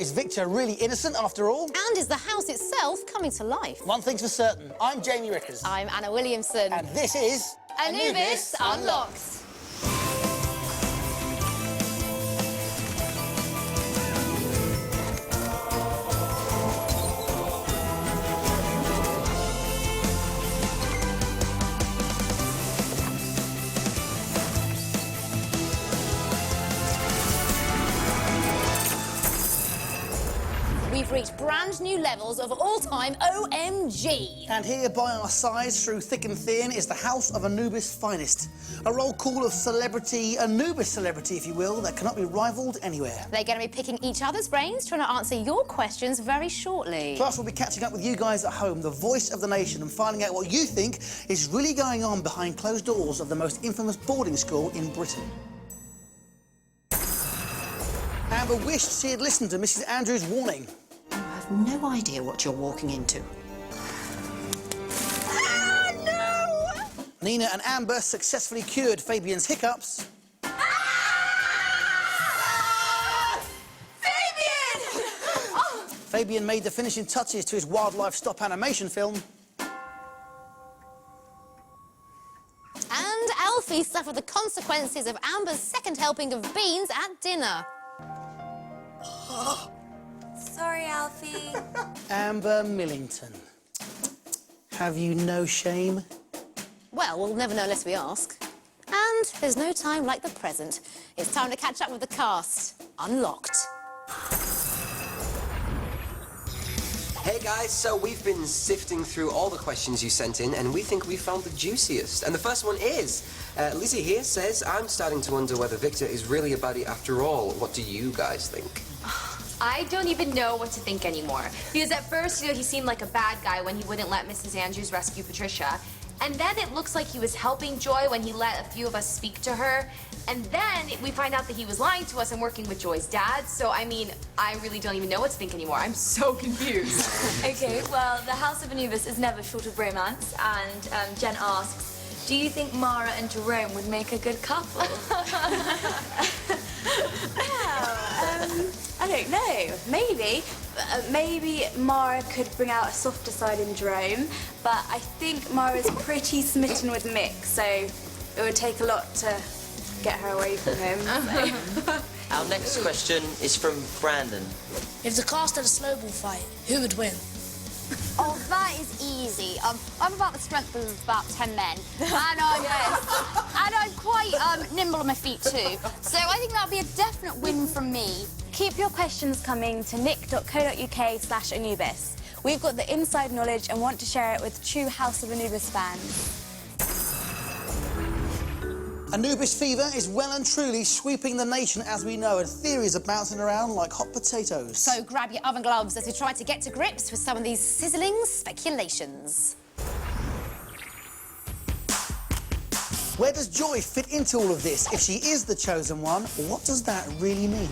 Is Victor really innocent after all? And is the house itself coming to life? One thing's for certain, I'm Jamie Rickers. I'm Anna Williamson. And this is... Anubis Unlocked. We've reached brand new levels of all-time OMG. And here by our sides, through thick and thin, is the House of Anubis' finest. A roll call of celebrity, Anubis celebrity, if you will, that cannot be rivalled anywhere. They're going to be picking each other's brains, trying to answer your questions very shortly. Plus, we'll be catching up with you guys at home, the voice of the nation, and finding out what you think is really going on behind closed doors of the most infamous boarding school in Britain. Amber wished she had listened to Mrs. Andrews' warning. I have no idea what you're walking into. Ah, no! Nina and Amber successfully cured Fabian's hiccups. Ah! Fabian! Oh. Fabian made the finishing touches to his wildlife stop animation film. And Alfie suffered the consequences of Amber's second helping of beans at dinner. Sorry, Alfie. Amber Millington. Have you no shame? Well, we'll never know unless we ask. And there's no time like the present. It's time to catch up with the cast. Unlocked. Hey guys, so we've been sifting through all the questions you sent in and we think we found the juiciest. And the first one is, Lizzie here says, I'm starting to wonder whether Victor is really a baddie after all. What do you guys think? I don't even know what to think anymore. Because at first, he seemed like a bad guy when he wouldn't let Mrs. Andrews rescue Patricia. And then it looks like he was helping Joy when he let a few of us speak to her. And then we find out that he was lying to us and working with Joy's dad. So, I mean, I really don't even know what to think anymore. I'm so confused. Okay, well, the House of Anubis is never short of romance. And Jen asks, do you think Mara and Jerome would make a good couple? I don't know. Maybe. Maybe Mara could bring out a softer side in Jerome, but I think Mara's pretty smitten with Mick, so it would take a lot to get her away from him. So. Our next question is from Brandon. If the cast had a snowball fight, who would win? Oh, that is easy. I'm about the strength of about 10 men, and I'm quite nimble on my feet too. So I think that'll be a definite win from me. Keep your questions coming to nick.co.uk/Anubis. We've got the inside knowledge and want to share it with true House of Anubis fans. Anubis fever is well and truly sweeping the nation as we know, and theories are bouncing around like hot potatoes. So grab your oven gloves as we try to get to grips with some of these sizzling speculations. Where does Joy fit into all of this? If she is the chosen one, what does that really mean?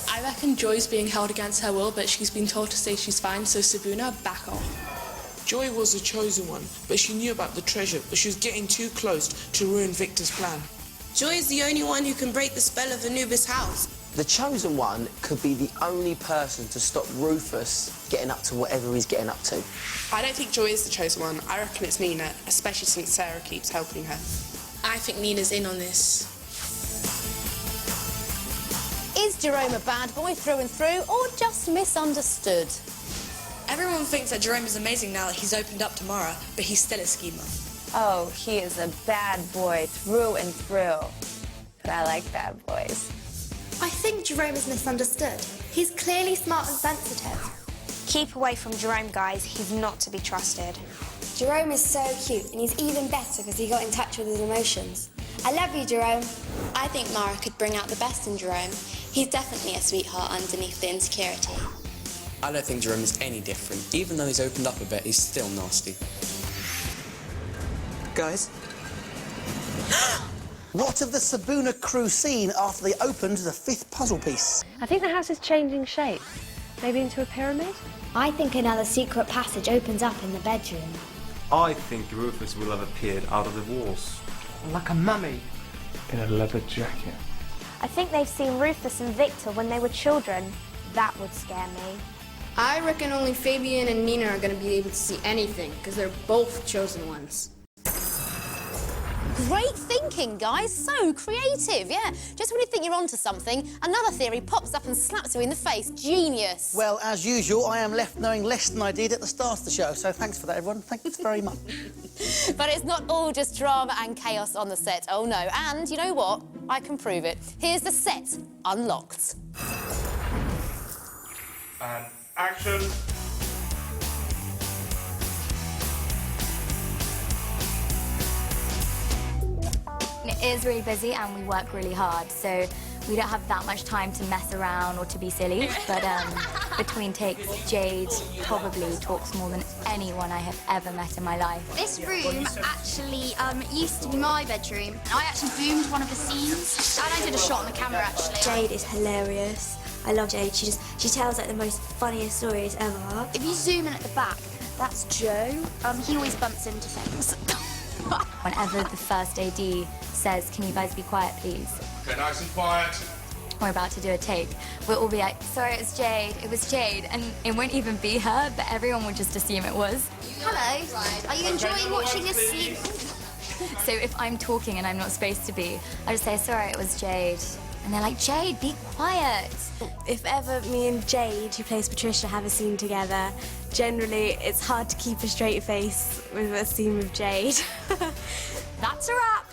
I reckon Joy's being held against her will, but she's been told to say she's fine, so Sabuna, back off. Joy was the chosen one, but she knew about the treasure, but she was getting too close to ruin Victor's plan. Joy is the only one who can break the spell of Anubis' house. The chosen one could be the only person to stop Rufus getting up to whatever he's getting up to. I don't think Joy is the chosen one. I reckon it's Nina, especially since Sarah keeps helping her. I think Nina's in on this. Is Jerome a bad boy through and through, or just misunderstood? Everyone thinks that Jerome is amazing now that he's opened up to Mara, but he's still a schemer. Oh, he is a bad boy through and through. But I like bad boys. I think Jerome is misunderstood. He's clearly smart and sensitive. Keep away from Jerome, guys. He's not to be trusted. Jerome is so cute, and he's even better because he got in touch with his emotions. I love you, Jerome. I think Mara could bring out the best in Jerome. He's definitely a sweetheart underneath the insecurity. I don't think Jerome is any different. Even though he's opened up a bit, he's still nasty. Guys? What of the Sabuna crew scene after they opened the 5th puzzle piece? I think the house is changing shape. Maybe into a pyramid? I think another secret passage opens up in the bedroom. I think Rufus will have appeared out of the walls. Like a mummy. In a leather jacket. I think they've seen Rufus and Victor when they were children. That would scare me. I reckon only Fabian and Nina are going to be able to see anything, because they're both chosen ones. Great thinking, guys. So creative, yeah. Just when you think you're onto something, another theory pops up and slaps you in the face. Genius. Well, as usual, I am left knowing less than I did at the start of the show, so thanks for that, everyone. Thanks very much. But it's not all just drama and chaos on the set. Oh, no. And you know what? I can prove it. Here's the set unlocked. And action. It is really busy and we work really hard, so we don't have that much time to mess around or to be silly. But between takes, Jade probably talks more than anyone I have ever met in my life. This room actually used to be my bedroom. I actually boomed one of the scenes, and I did a shot on the camera, actually. Jade is hilarious. I love Jade. She tells like the most funniest stories ever. If you zoom in at the back, that's Joe. He always bumps into things. Whenever the first AD says, "Can you guys be quiet, please?" Okay, nice and quiet. We're about to do a take. We'll all be like, "Sorry, it was Jade. It was Jade," and it won't even be her, but everyone would just assume it was. Hello. Are you enjoying watching us sleep? So if I'm talking and I'm not supposed to be, I just say, "Sorry, it was Jade," and they're like, "Jade, be quiet." If ever me and Jade, who plays Patricia, have a scene together, generally it's hard to keep a straight face with a scene with Jade. That's a wrap.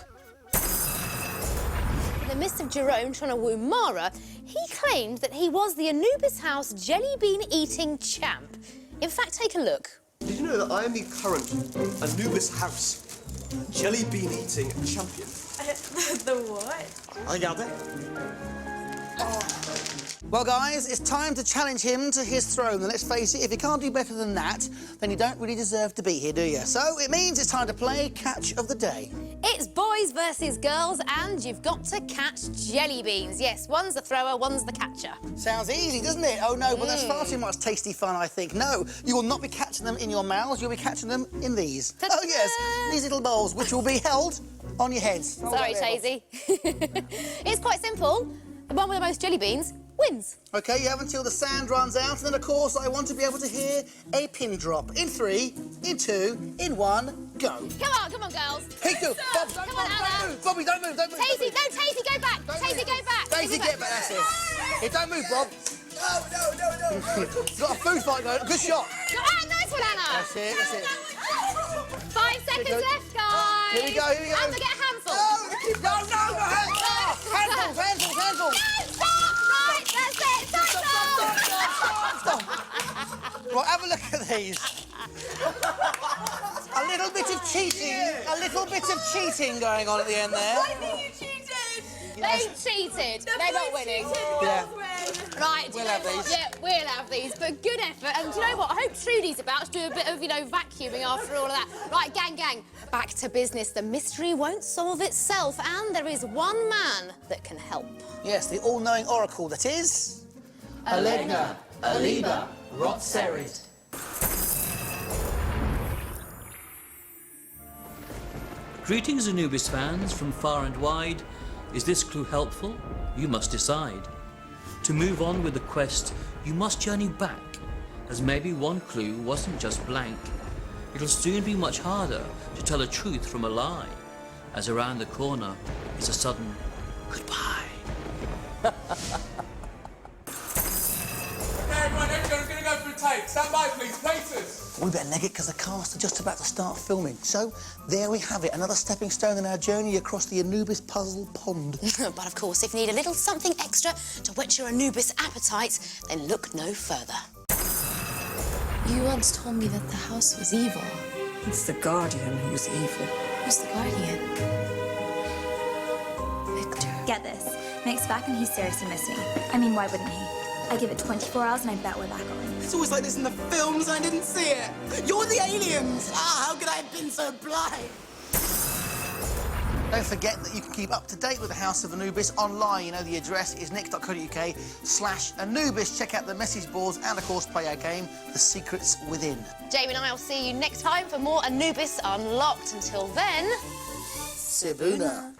In the midst of Jerome trying to woo Mara, he claimed that he was the Anubis House jelly bean eating champ. In fact, take a look. Did you know that I am the current Anubis House jelly bean eating champion? The what? Regardez. Well, guys, it's time to challenge him to his throne. And let's face it, if you can't do better than that, then you don't really deserve to be here, do you? So it means it's time to play Catch of the Day. It's boys versus girls, and you've got to catch jelly beans. Yes, one's the thrower, one's the catcher. Sounds easy, doesn't it? Oh, no, but that's far too much tasty fun, I think. No, you will not be catching them in your mouths. You'll be catching them in these. Ta-da! Oh, yes, these little bowls, which will be held on your heads. Sorry, Chazy. It's quite simple. The one with the most jelly beans wins. OK, you have until the sand runs out, and then, of course, I want to be able to hear a pin drop. In 3, in 2, in 1, go. Come on, girls. Hey, go. Bob, Come on, Anna. don't move. Bobby, don't move. Tazy, no, Tazy, go back. Tazy, go back. Daisy, get back, that's it. Hey, don't move, Bob. No. You've got a food fight going. Good shot. Nice one, Anna. That's it. 5 seconds left, guys. Here we go. And we get a handful. No, handfuls. Right, that's it. Stop. Right, have a look at these. A little bit of cheating going on at the end there. I think you cheated. They cheated. They're not winning. Yeah. Right, We'll have these. Yeah, we'll have these. But good effort. And do you know what? I hope Trudy's about to do a bit of, vacuuming after all of that. Right, gang. Back to business. The mystery won't solve itself, and there is one man that can help. Yes, the all-knowing oracle that is... Alegna, Aliba, Rotserid. Greetings, Anubis fans from far and wide. Is this clue helpful? You must decide. To move on with the quest, you must journey back, as maybe one clue wasn't just blank. It'll soon be much harder to tell a truth from a lie, as around the corner is a sudden goodbye. Okay, everyone, we're going to go for a take. Stand by, please. Places. We better leg it because the cast are just about to start filming. So, there we have it, another stepping stone in our journey across the Anubis puzzle pond. But of course, if you need a little something extra to whet your Anubis appetite, then look no further. You once told me that the house was evil. It's the Guardian who's evil. Who's the Guardian? Get this. Nick's back and he seriously missed me. I mean, why wouldn't he? I give it 24 hours and I bet we're back on. It's always like this in the films and I didn't see it. You're the aliens. How could I have been so blind? Don't forget that you can keep up to date with the House of Anubis online. You know the address is nick.co.uk/Anubis. Check out the message boards and, of course, play our game, The Secrets Within. Jamie and I will see you next time for more Anubis Unlocked. Until then... Sibuna.